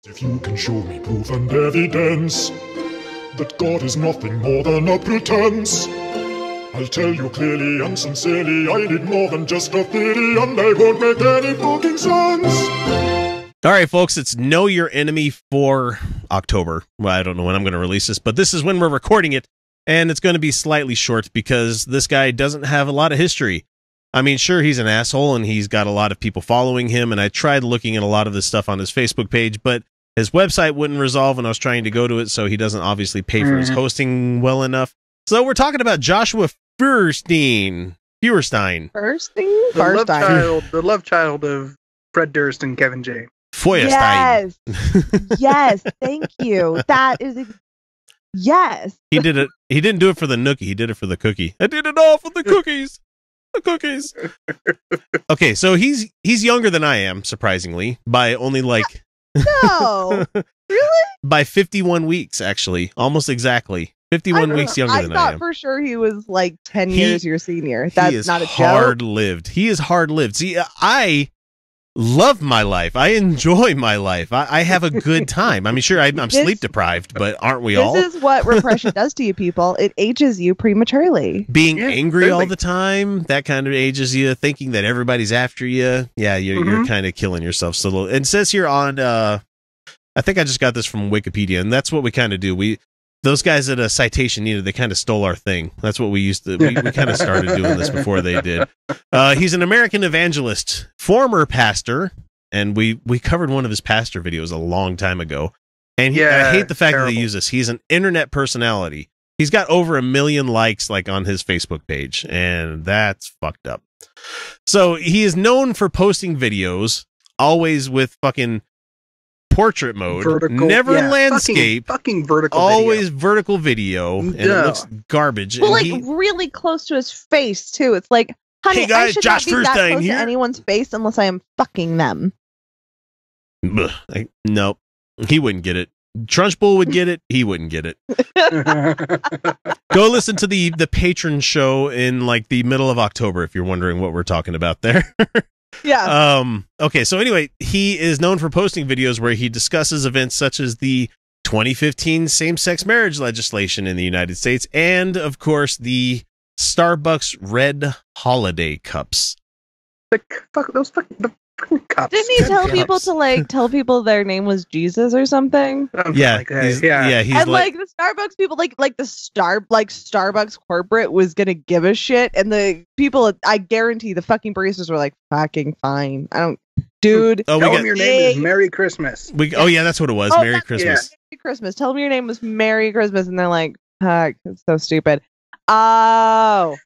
If you can show me proof and evidence that God is nothing more than a pretense, I'll tell you clearly and sincerely I need more than just a theory, and they won't make any fucking sense. All right, folks, it's Know Your Enemy for October. Well, I don't know when I'm going to release this, but this is when we're recording it, and it's going to be slightly short because this guy doesn't have a lot of history. I mean, sure, he's an asshole, and he's got a lot of people following him, and I tried looking at a lot of this stuff on his Facebook page, but his website wouldn't resolve, and I was trying to go to it, so he doesn't obviously pay for his hosting well enough. So we're talking about Joshua Feuerstein. The love child of Fred Durst and Kevin James. Feuerstein. Yes, thank you. That is, yes. He did it. He didn't do it for the nookie. He did it for the cookie. I did it all for the cookies. The cookies. Okay, so he's younger than I am, surprisingly, by only like... No, really? By 51 weeks, actually. Almost exactly. 51 weeks younger than I am. I thought for sure he was like 10 years your senior. That's not a joke. Hard-lived. He is hard-lived. See, I love my life. I enjoy my life. I have a good time. I mean, sure, I'm sleep-deprived, but aren't we all? This is what repression does to you people. It ages you prematurely. Being angry all the time, that kind of ages you. Thinking that everybody's after you. Yeah, you're kind of killing yourself. So it says here on, I think I just got this from Wikipedia, and that's what we kind of do. Those guys at a Citation Needed, they kind of stole our thing. That's what we used to, we kind of started doing this before they did. He's an American evangelist, former pastor, and we covered one of his pastor videos a long time ago. And I hate the fact that they use this. He's an internet personality. He's got over 1 million likes like on his Facebook page, and that's fucked up. So he is known for posting videos, always with fucking portrait mode, never landscape, fucking vertical, always vertical video, and it looks garbage. Well, and like really close to his face too. It's like, honey, hey guys, I should Josh not be that Feuerstein close here. to anyone's face unless I am fucking them. Nope, he wouldn't get it. Trunchbull would get it. He wouldn't get it. Go listen to the patron show in like the middle of October if you're wondering what we're talking about there. Yeah. Okay, so anyway, he is known for posting videos where he discusses events such as the 2015 same-sex marriage legislation in the United States and, of course, the Starbucks Red Holiday Cups. The fucking cups. Didn't he tell people to like tell people their name was Jesus or something? Yeah, like that. He's and like the Starbucks people, like the Starbucks corporate was gonna give a shit, and the people, I guarantee, the fucking baristas were like, "Fucking fine, I don't, dude." Tell them your name is Merry Christmas. That's what it was. Merry Christmas. Yeah. Merry Christmas. Tell them your name was Merry Christmas, and they're like, "Fuck, that's so stupid." Oh,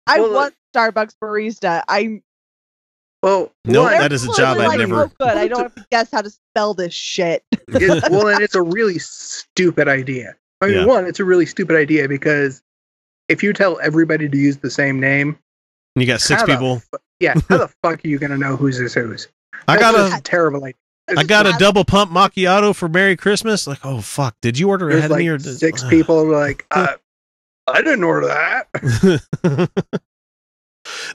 I want Starbucks barista. Well, no, that is a job I'd never. Good. I don't have to guess how to spell this shit. Well, and it's a really stupid idea. I mean, one, it's a really stupid idea because if you tell everybody to use the same name, you got 6 people. How the fuck are you gonna know who's whose? I got a terrible idea. I got a double pump macchiato for Merry Christmas. Like, oh fuck, did you order ahead of me? Or 6 people were like, I didn't order that.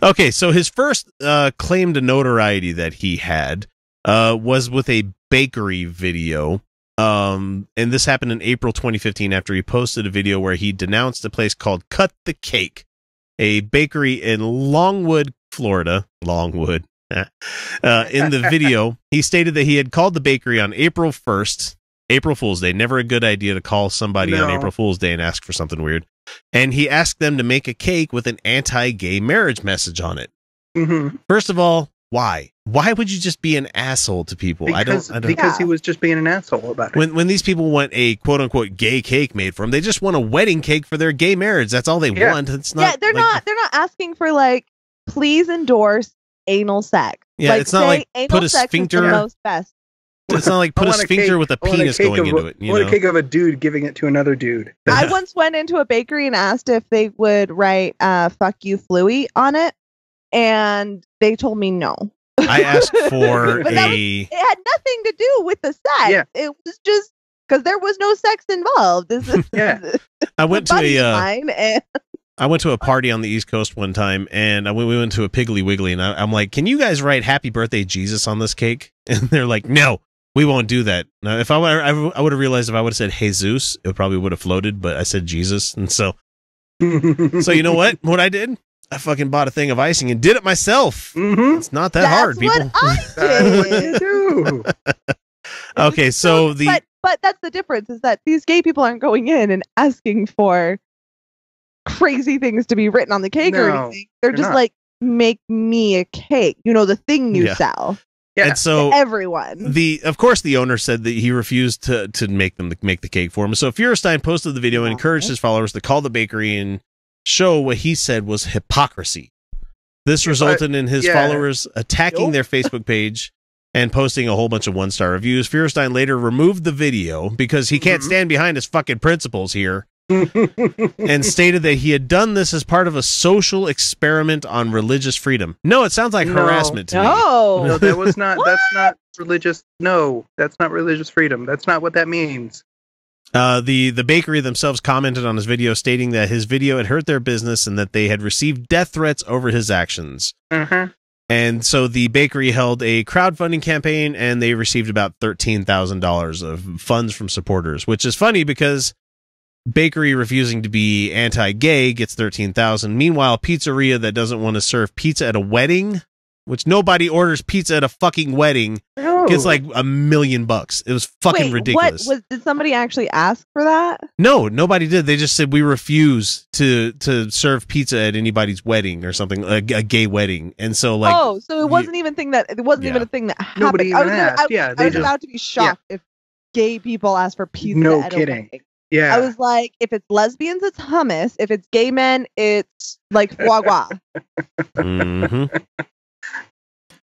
Okay, so his first claim to notoriety that he had was with a bakery video. And this happened in April 2015 after he posted a video where he denounced a place called Cut the Cake, a bakery in Longwood, Florida. Longwood. In the video, he stated that he had called the bakery on April 1st, April Fool's Day. Never a good idea to call somebody on April Fool's Day and ask for something weird. And he asked them to make a cake with an anti-gay marriage message on it. First of all, why? Why would you just be an asshole to people? Because he was just being an asshole about it. When these people want a quote-unquote gay cake made for them, they just want a wedding cake for their gay marriage. That's all they want. It's not. Yeah, they're not asking for like, please endorse anal sex. Yeah, like, it's not like put a sphincter. It's not like put a sphincter with a penis going into it. I want a cake of a dude giving it to another dude. I once went into a bakery and asked if they would write "fuck you, Fluey" on it, and they told me no. I asked for it had nothing to do with the sex. Yeah. It was just because there was no sex involved. I went to a party on the East Coast one time, and we went to a Piggly Wiggly, and I'm like, "Can you guys write Happy Birthday Jesus on this cake?" And they're like, "No." We won't do that. Now, if I would have realized if I would have said Jesus, it probably would have floated, but I said Jesus. And so you know what? What I did? I fucking bought a thing of icing and did it myself. Mm-hmm. It's not that hard, people. That's what I did. Okay, so but that's the difference, is that these gay people aren't going in and asking for crazy things to be written on the cake or anything. They're just not. Like, make me a cake. You know, the thing you sell. Yeah. And so to everyone. Of course, the owner said that he refused to make the cake for him. So Feuerstein posted the video and encouraged his followers to call the bakery and show what he said was hypocrisy. This resulted in his followers attacking their Facebook page and posting a whole bunch of 1-star reviews. Feuerstein later removed the video because he can't stand behind his fucking principles here. And stated that he had done this as part of a social experiment on religious freedom. No, it sounds like harassment to me. No, that was not. That's not religious. No, that's not religious freedom. That's not what that means. The bakery themselves commented on his video, stating that his video had hurt their business and that they had received death threats over his actions. And so the bakery held a crowdfunding campaign, and they received about $13,000 of funds from supporters, which is funny because bakery refusing to be anti-gay gets $13,000. Meanwhile, pizzeria that doesn't want to serve pizza at a wedding, which nobody orders pizza at a fucking wedding, gets like $1 million. It was fucking ridiculous. Did somebody actually ask for that? No, nobody did. They just said we refuse to serve pizza at anybody's wedding or something, a gay wedding. And so like, so it wasn't even a thing that happened. Nobody even asked. I was about to be shocked if gay people asked for pizza. No at kidding. A wedding. Yeah. I was like, if it's lesbians, it's hummus. If it's gay men, it's like foie gras.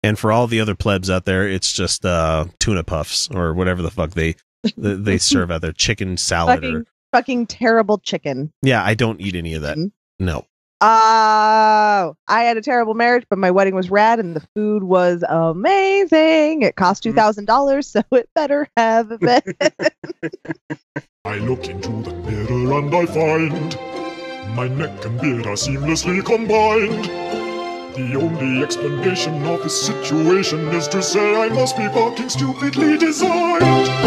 And for all the other plebs out there, it's just tuna puffs or whatever the fuck they serve out there. Chicken salad fucking terrible chicken. Yeah, I don't eat any of that. No. I had a terrible marriage, but my wedding was rad and the food was amazing. It cost $2,000, so it better have been. I look into the mirror and I find my neck and beard are seamlessly combined. The only explanation of this situation is to say I must be fucking stupidly designed.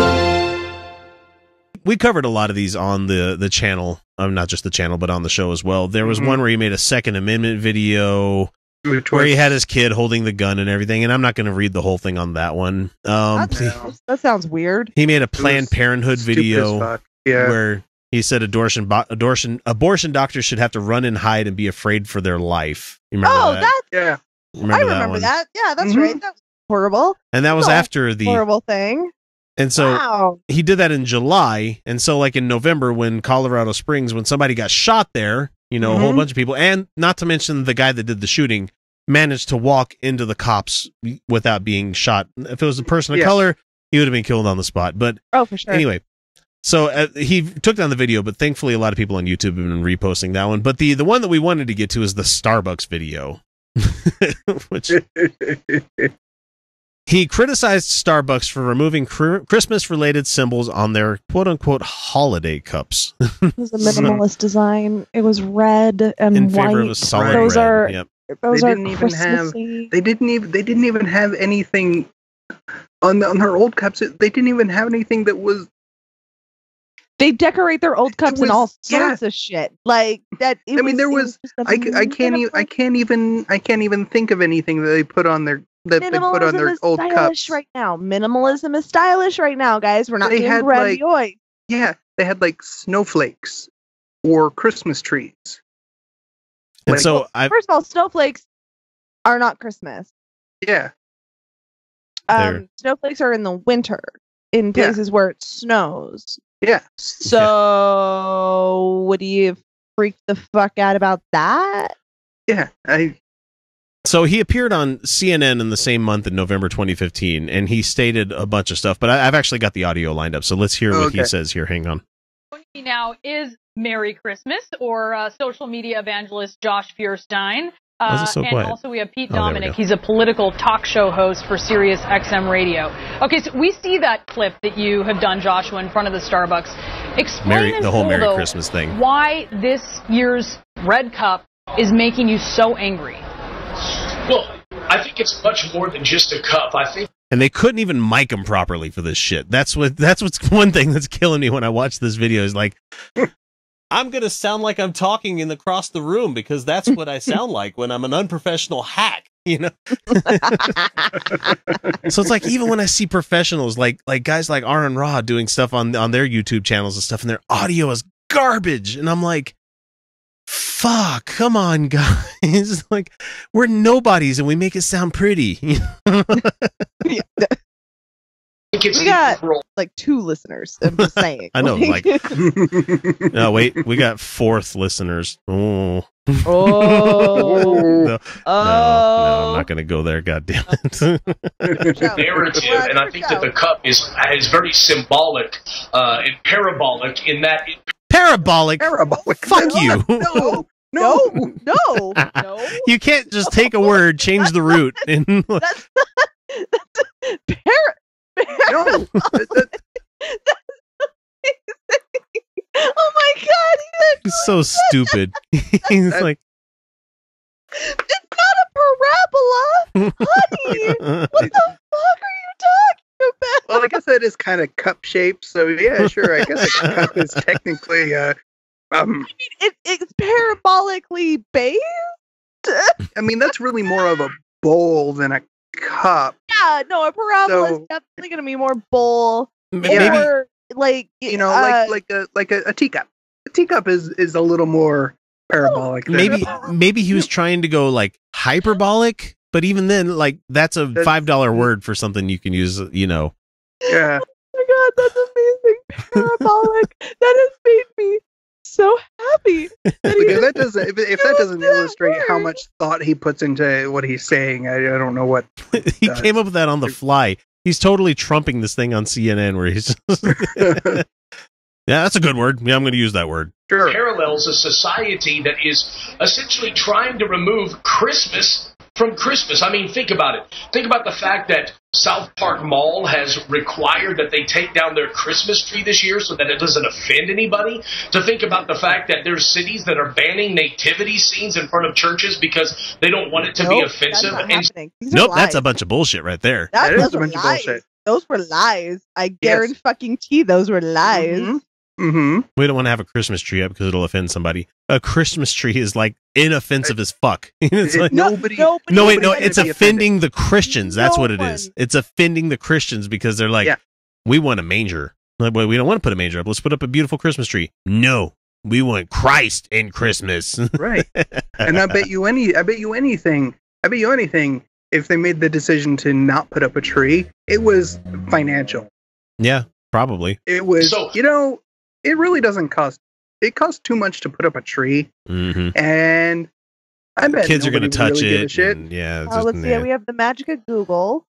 We covered a lot of these on the channel. Not just the channel, but on the show as well. There was one where he made a Second Amendment video where he had his kid holding the gun and everything, and I'm not going to read the whole thing on that one. That sounds weird. He made a Planned Parenthood video where he said abortion doctors should have to run and hide and be afraid for their life. You remember that? I remember that. Yeah, that's right. That was horrible. And that was after the horrible thing. And so he did that in July. And so like in November, when Colorado Springs, when somebody got shot there, you know, a whole bunch of people, and not to mention the guy that did the shooting, managed to walk into the cops without being shot. If it was a person of color, he would have been killed on the spot. But for sure. Anyway, so he took down the video, but thankfully a lot of people on YouTube have been reposting that one. But the one that we wanted to get to is the Starbucks video, which he criticized Starbucks for removing Christmas-related symbols on their quote-unquote holiday cups. It was a minimalist design. It was red and in white. favor of a solid those red. Those they didn't even have anything on their old cups. They didn't even have anything that was. They decorate their old cups in all sorts of shit like that. I can't even think of anything that they put on their old cups right now. Minimalism is stylish right now, guys. We're not doing grandiose. They had like snowflakes or Christmas trees. And so, first of all, snowflakes are not Christmas. Yeah. Snowflakes are in the winter in places where it snows. Yeah. So, would you freak the fuck out about that? Yeah, So he appeared on CNN in the same month in November 2015, and he stated a bunch of stuff, but I've actually got the audio lined up, so let's hear what he says here. Hang on. Now is Merry Christmas, or social media evangelist Josh Feuerstein. Why is it so quiet? And also we have Pete Dominic. He's a political talk show host for Sirius XM Radio. Okay, so we see that clip that you have done, Joshua, in front of the Starbucks. Explain the whole Merry Christmas thing. Why this year's red cup is making you so angry. Well, I think it's much more than just a cup. I think And they couldn't even mic him properly for this shit. That's what's one thing that's killing me when I watch this video is like, I'm going to sound like I'm talking across the room because that's what I sound like when I'm an unprofessional hack, you know? So it's like, even when I see professionals like guys like Aaron Ra doing stuff on their YouTube channels and stuff, and their audio is garbage. And I'm like, fuck, come on, guys. Like, we're nobodies and we make it sound pretty. Yeah. We got like 2 listeners. I'm just saying. I know, like, no, wait, we got 4th listeners. Oh, no, I'm not gonna go there. God damn it. Narrative, and I think that the cup is very symbolic and parabolic in that. Parabolic. Fuck you. No. You can't just take a word, change the root, and That's No. Oh my god, he's so stupid. He's like, it's not a parabola, honey. What the fuck are you talking about? Well, I guess that is kind of cup shaped, so yeah, sure. I guess a cup is technically I mean, it's parabolically based. I mean, that's really more of a bowl than a cup. Yeah, no, a parabola is definitely going to be more bowl, or like like a teacup. A teacup is a little more parabolic. Maybe he was trying to go like hyperbolic, but even then, like that's a $5 word for something you can use. You know. Yeah. Oh my god, that's amazing. Parabolic. That has made me so happy. Because that doesn't. If that doesn't illustrate how much thought he puts into what he's saying, I don't know what. He came up with that on the fly. He's totally trumping this thing on CNN where he's just yeah, that's a good word. Yeah, I'm going to use that word. Sure. Parallels a society that is essentially trying to remove Christmas from Christmas. I mean, think about it. Think about the fact that South Park Mall has required that they take down their Christmas tree this year so that it doesn't offend anybody. To think about the fact that there's cities that are banning nativity scenes in front of churches because they don't want it to be offensive. Nope, that's a bunch of bullshit right there. That is a bunch of bullshit. Those were lies. I guarantee those were lies. Mm-hmm. Mm-hmm. We don't want to have a Christmas tree up because it'll offend somebody. A Christmas tree is like inoffensive as fuck. It's like, it's offending the Christians. That's what it is. It's offending the Christians because they're like, we want a manger. Like, well, we don't want to put a manger up. Let's put up a beautiful Christmas tree. No, we want Christ in Christmas. Right. And I bet you anything. If they made the decision to not put up a tree, it was financial. Yeah, probably. It was, it really doesn't cost. It costs too much to put up a tree, and I bet kids are going to touch really it. And, yeah. Let's see. We have the magic of Google.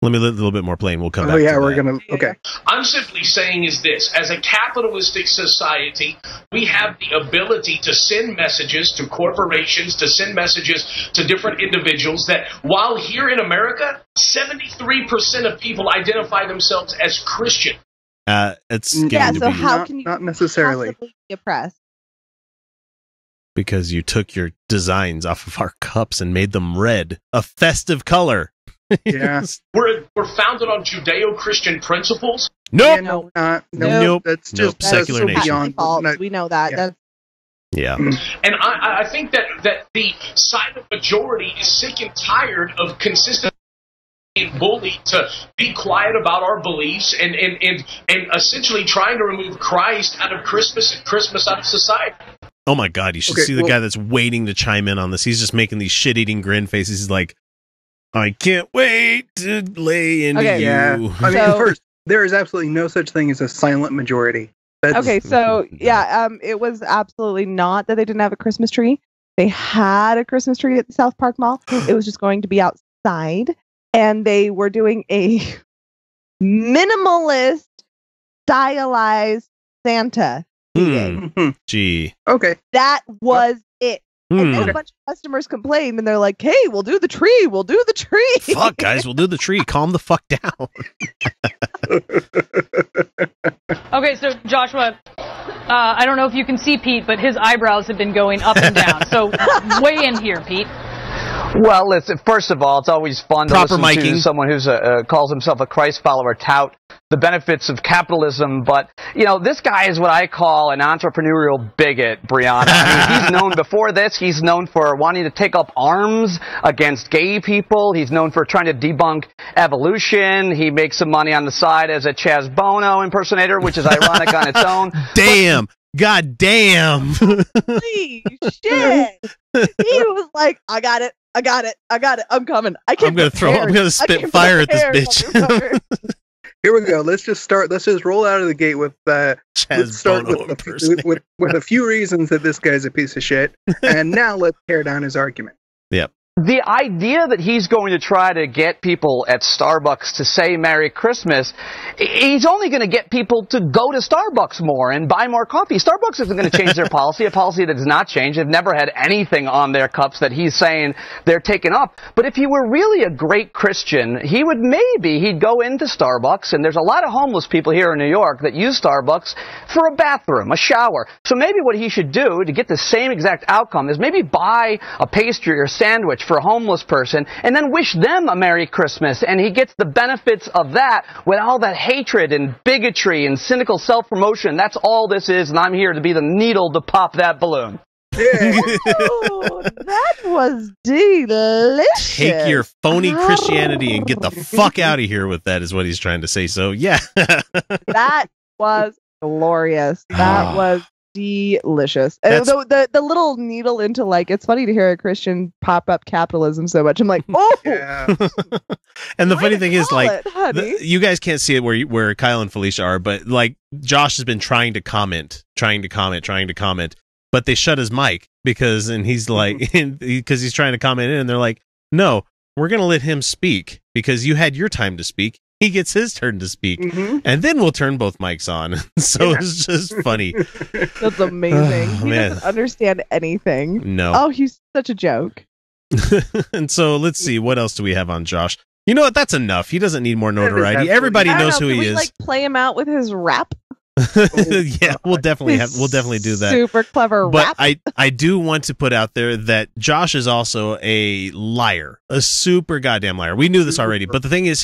Let me let a little bit more plain. We'll come back. Oh yeah, to we're that. gonna. Okay. I'm simply saying is this: as a capitalistic society, we have the ability to send messages to corporations, to send messages to different individuals. That while here in America, 73% of people identify themselves as Christian. It's getting so how can you not necessarily possibly be oppressed? Because you took your designs off of our cups and made them red, a festive color. Yeah, we're founded on Judeo-Christian principles. Nope. Yeah, nope. That's just secular nation. Beyond. We know that. Yeah. And I think that the silent majority is sick and tired of consistently being bullied to be quiet about our beliefs and essentially trying to remove Christ out of Christmas and Christmas out of society. Oh my God, you should see the guy that's waiting to chime in on this. He's just making these shit-eating grin faces. He's like, I can't wait to lay into you. Yeah. I mean, first, there is absolutely no such thing as a silent majority. It was absolutely not that they didn't have a Christmas tree. They had a Christmas tree at the South Park Mall. It was just going to be outside, and they were doing a minimalist, stylized Santa. Gee. Okay. That was it. And then a bunch of customers complained, and they're like, hey, we'll do the tree. We'll do the tree. Fuck, guys, we'll do the tree. Calm the fuck down. Okay, so Joshua, I don't know if you can see Pete, but his eyebrows have been going up and down. So weigh in here, Pete. Well, listen, first of all, it's always fun to listen to someone who's calls himself a Christ follower tout the benefits of capitalism, but, you know, this guy is what I call an entrepreneurial bigot, Brianna. I mean, he's known before this, he's known for wanting to take up arms against gay people, he's known for trying to debunk evolution, he makes some money on the side as a Chaz Bono impersonator, which is ironic on its own. Damn! God damn! Holy shit! He was like, I got it, I'm coming. I'm gonna spit fire at this bitch. Here we go. Let's just roll out of the gate with let's start with a few reasons that this guy's a piece of shit, and now let's tear down his argument. Yep. The idea that he's going to try to get people at Starbucks to say Merry Christmas, he's only going to get people to go to Starbucks more and buy more coffee. Starbucks isn't going to change their policy, a policy that does not change. They've never had anything on their cups that he's saying they're taking up. But if he were really a great Christian, he'd go into Starbucks, and there's a lot of homeless people here in New York that use Starbucks for a bathroom, a shower. So maybe what he should do to get the same exact outcome is maybe buy a pastry or sandwich for a homeless person and then wish them a Merry Christmas, and he gets the benefits of that with all that hatred and bigotry and cynical self-promotion. That's all this is, and I'm here to be the needle to pop that balloon. Oh, that was delicious. Take your phony Christianity and get the fuck out of here with that, is what he's trying to say. So yeah. That was glorious. That was delicious. The little needle into, like, it's funny to hear a Christian pop up capitalism so much. I'm like, oh yeah. And the funny thing is, like, you guys can't see it where Kyle and Felicia are, but like Josh has been trying to comment, but they shut his mic because he's like, because he's trying to comment in, and they're like, no, we're gonna let him speak because you had your time to speak. He gets his turn to speak, and then we'll turn both mics on. So it's just funny. That's amazing. He doesn't understand anything. No. Oh, he's such a joke. And so let's see, what else do we have on Josh? You know what? That's enough. He doesn't need more notoriety. Everybody knows who he is. Like, play him out with his rap. Yeah, we'll definitely do that. Super clever but rap. I do want to put out there that Josh is also a liar, a super goddamn liar. We knew this already, but the thing is,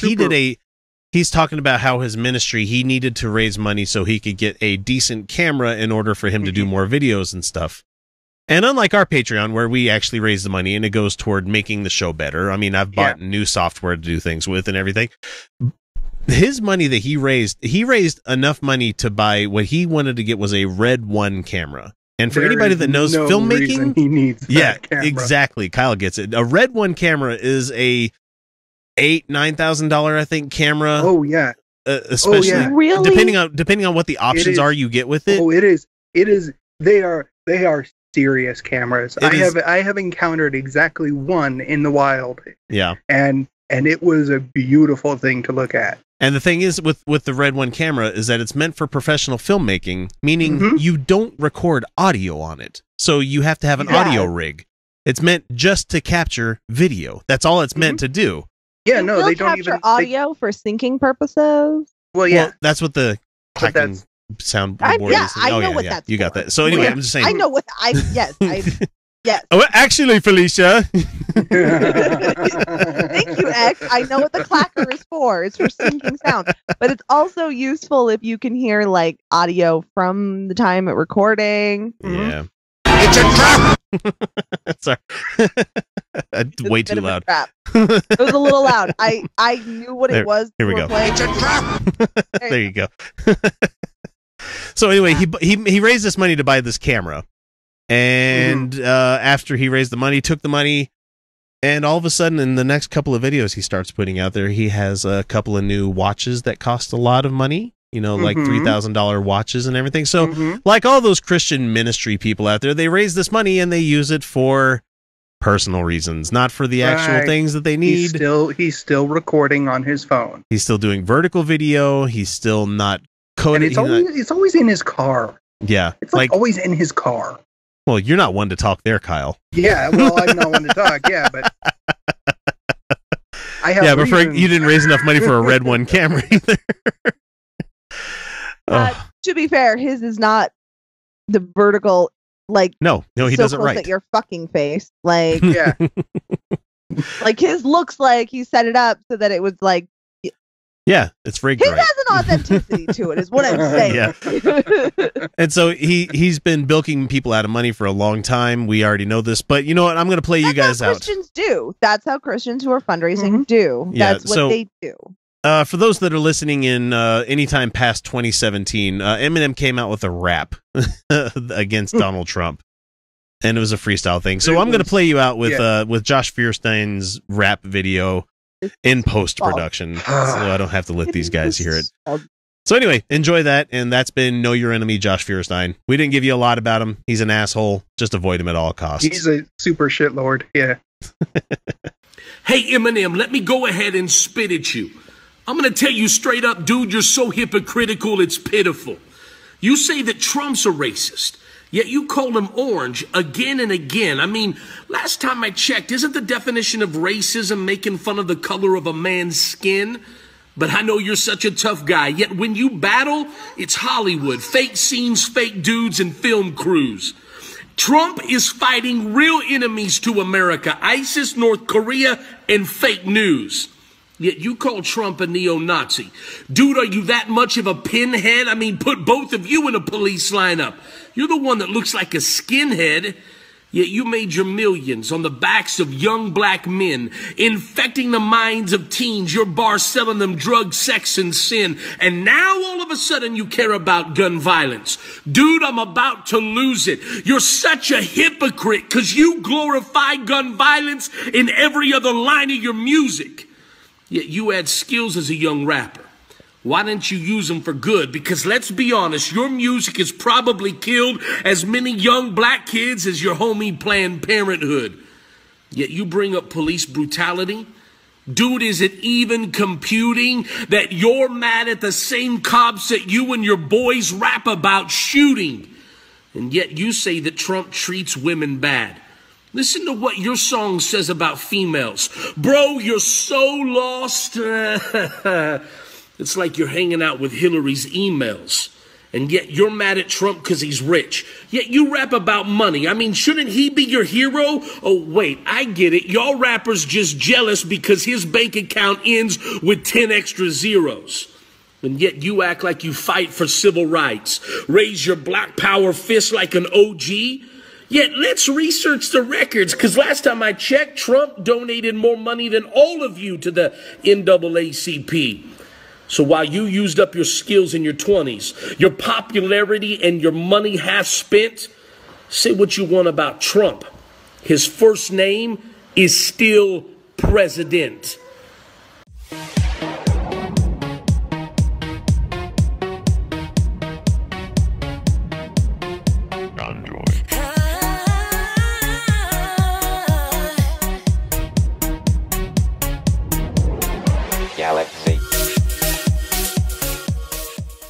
he's talking about how his ministry, he needed to raise money so he could get a decent camera in order for him to do more videos and stuff. And unlike our Patreon, where we actually raise the money and it goes toward making the show better. I mean, I've bought new software to do things with and everything. His money that he raised enough money to buy what he wanted to get was a Red One camera. And for anybody that knows filmmaking, he needs camera. Exactly. Kyle gets it. A Red One camera is a $9,000, I think, camera. Oh yeah. Especially really? depending on what the options are you get with it. Oh, it is. They are serious cameras. I have encountered exactly one in the wild. Yeah. And it was a beautiful thing to look at. And the thing is with the Red One camera is that it's meant for professional filmmaking, meaning you don't record audio on it. So you have to have an audio rig. It's meant just to capture video. That's all it's meant to do. Yeah, no, they don't even audio for syncing purposes. Well, that's what the clacking sound board is. I know what that's you got that. So anyway, I'm just saying. I know what yes. Oh, actually, Felicia. Thank you, X. I know what the clacker is for. It's for syncing sound, but it's also useful if you can hear like audio from the time of recording. Yeah. It's a trap. Sorry. Way too loud. It was a little loud. I knew what it was. Here we go. It's a trap. There you go. So anyway, he raised this money to buy this camera. And after he raised the money, took the money, and all of a sudden in the next couple of videos he starts putting out there, he has a couple of new watches that cost a lot of money. You know, like $3,000 watches and everything. So, like all those Christian ministry people out there, they raise this money and they use it for personal reasons, not for the actual things that they need. He's still recording on his phone. He's still doing vertical video. He's still not coding. It's always in his car. Yeah, it's like always in his car. Well, you're not one to talk there, Kyle. Yeah, well, I'm not one to talk. Yeah, but I have. Yeah, but you didn't raise enough money for a Red One camera either. To be fair, his is not the vertical, like no, he doesn't right at your fucking face, like yeah. Like his looks like he set it up so that it was like. Yeah, it's rigged. His has an authenticity to it, is what I'm saying. Yeah. And so he's been bilking people out of money for a long time. We already know this, but you know what? I'm going to play you guys out. Christians do. That's how Christians who are fundraising do. That's what they do. For those that are listening in anytime past 2017, Eminem came out with a rap against Donald Trump, and it was a freestyle thing. So I'm going to play you out with Josh Feuerstein's rap video in post-production, so I don't have to let these guys hear it. So anyway, enjoy that, and that's been Know Your Enemy, Josh Feuerstein. We didn't give you a lot about him. He's an asshole. Just avoid him at all costs. He's a super shitlord, yeah. Hey, Eminem, let me go ahead and spit at you. I'm going to tell you straight up, dude, you're so hypocritical, it's pitiful. You say that Trump's a racist, yet you call him orange again and again. I mean, last time I checked, isn't the definition of racism making fun of the color of a man's skin? But I know you're such a tough guy, yet when you battle, it's Hollywood, fake scenes, fake dudes, and film crews. Trump is fighting real enemies to America, ISIS, North Korea, and fake news. Yet you call Trump a neo-Nazi. Dude, are you that much of a pinhead? I mean, put both of you in a police lineup. You're the one that looks like a skinhead. Yet you made your millions on the backs of young black men, infecting the minds of teens, your bar selling them drugs, sex, and sin. And now all of a sudden you care about gun violence. Dude, I'm about to lose it. You're such a hypocrite because you glorify gun violence in every other line of your music. Yet you had skills as a young rapper. Why didn't you use them for good? Because let's be honest, your music has probably killed as many young black kids as your homie Planned Parenthood. Yet you bring up police brutality. Dude, is it even computing that you're mad at the same cops that you and your boys rap about shooting? And yet you say that Trump treats women bad. Listen to what your song says about females. Bro, you're so lost. It's like you're hanging out with Hillary's emails. And yet you're mad at Trump because he's rich. Yet you rap about money. I mean, shouldn't he be your hero? Oh, wait, I get it. Y'all rappers just jealous because his bank account ends with 10 extra zeros. And yet you act like you fight for civil rights. Raise your black power fist like an OG. Yet let's research the records, because last time I checked, Trump donated more money than all of you to the NAACP. So while you used up your skills in your 20s, your popularity and your money half spent, say what you want about Trump. His first name is still President.